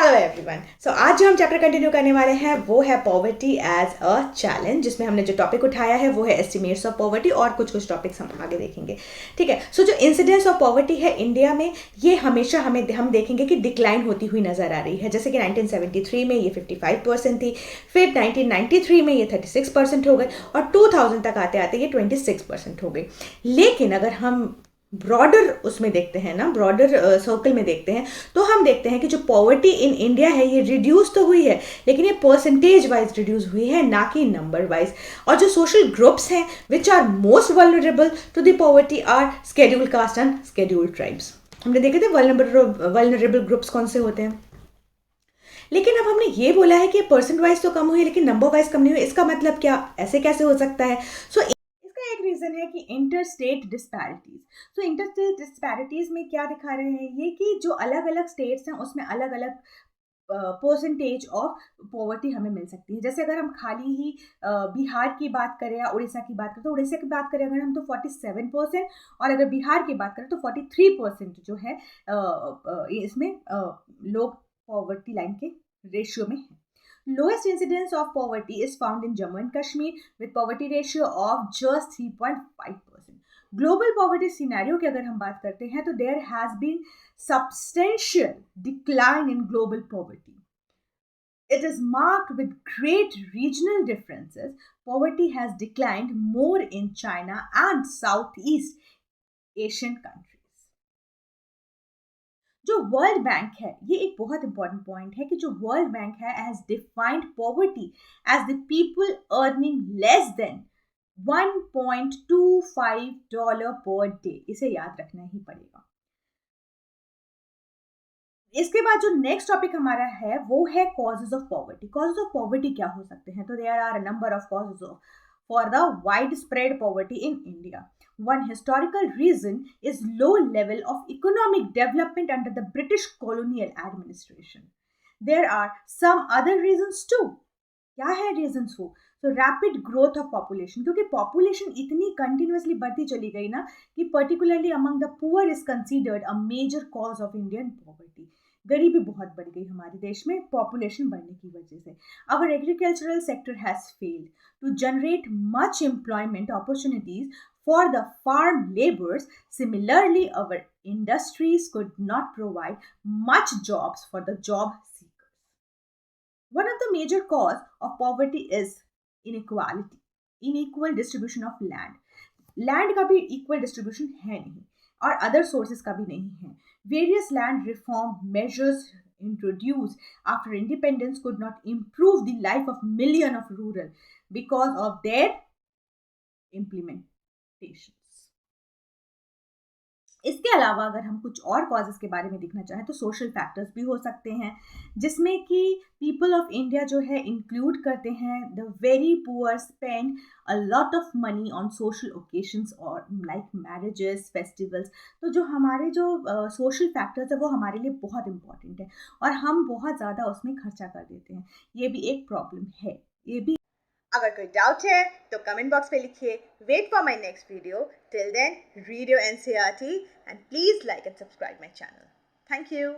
Hello everyone. सो आज जो हम चैप्टर कंटिन्यू करने वाले हैं वो है पॉवर्टी एज अ चैलेंज, जिसमें हमने जो टॉपिक उठाया है वो है एस्टिमेट्स ऑफ पॉवर्टी और कुछ टॉपिक्स हम आगे देखेंगे। ठीक है। सो जो इंसिडेंस ऑफ पॉवर्टी है इंडिया में, ये हमेशा हम देखेंगे कि डिक्लाइन होती हुई नजर आ रही है। जैसे कि 1973 में ये 55% थी, फिर 1993 में ये 36% हो गई और 2000 तक आते आते ये 26% हो गई। लेकिन अगर हम ब्रॉडर उसमें देखते हैं ना, ब्रॉडर सर्कल में देखते हैं, तो हम देखते हैं कि जो पॉवर्टी इन इंडिया है ये रिड्यूस तो हुई है, लेकिन ये परसेंटेज वाइज रिड्यूस हुई है, ना कि नंबर वाइज। और जो सोशल ग्रुप्स हैं which are most vulnerable to the poverty are scheduled caste and scheduled tribes. हमने देखे थे वल्नरेबल ग्रुप्स कौन से होते हैं। लेकिन अब हमने ये बोला है कि परसेंट वाइज तो कम हुई है लेकिन नंबर वाइज कम नहीं हुई, इसका मतलब क्या, ऐसे कैसे हो सकता है? सो इसका एक रीजन है कि इंटर स्टेट डिस्पैरिटीज। तो इंटर स्टेट डिस्पैरिटीज में क्या दिखा रहे हैं ये, कि जो अलग अलग स्टेट्स हैं उसमें अलग अलग परसेंटेज ऑफ पॉवर्टी हमें मिल सकती है। जैसे अगर हम खाली ही बिहार की बात करें या उड़ीसा की बात करें, तो उड़ीसा की बात करें अगर हम तो 47%, और अगर बिहार की बात करें तो 43% जो है इसमें लोग पॉवर्टी लाइन के रेशियो में है। Lowest incidence of poverty is found in Jammu and Kashmir with poverty ratio of just 3.5%. Global poverty scenario की अगर हम बात करते हैं तो there has been substantial decline in global poverty. It is marked with great regional differences. Poverty has declined more in China and Southeast Asian countries. जो world bank है, ये एक बहुत इंपॉर्टेंट पॉइंट है कि जो वर्ल्ड बैंक है has defined poverty as the people earning less than $1.25 per day. इसे याद रखना ही पड़ेगा। इसके बाद जो नेक्स्ट टॉपिक हमारा है वो है causes of poverty. Causes of poverty क्या हो सकते हैं? तो there are a number of causes of for the widespread poverty in India. One historical reason is low level of economic development under the British colonial administration. There are some other reasons too. क्या है reasons वो? तो rapid growth of population, क्योंकि population इतनी continuously बढ़ती चली गई ना कि particularly among the poor is considered a major cause of Indian poverty. गरीबी बहुत बढ़ गई हमारे देश में पॉपुलेशन बढ़ने की वजह से। Our agricultural sector has failed to generate much employment opportunities for the farm laborers. Similarly, our industries could not provide much jobs for the job seekers. One of the major cause of poverty is inequality, unequal distribution of land. Land का भी equal distribution है नहीं और other sources का भी नहीं है. Various land reform measures introduced after independence could not improve the life of millions of rural because of their implementations. इसके अलावा अगर हम कुछ और कॉजेस के बारे में देखना चाहें तो सोशल फैक्टर्स भी हो सकते हैं, जिसमें कि पीपल ऑफ इंडिया जो है इंक्लूड करते हैं the very poor spend a lot of money on social occasions और लाइक मैरिजेस, फेस्टिवल्स। तो जो हमारे जो सोशल फैक्टर्स है वो हमारे लिए बहुत इंपॉर्टेंट है और हम बहुत ज़्यादा उसमें खर्चा कर देते हैं। ये भी एक प्रॉब्लम है। ये भी अगर कोई डाउट है तो कमेंट बॉक्स में लिखिए। Wait for my next video. Till then read your NCERT and please like and subscribe my channel. Thank you.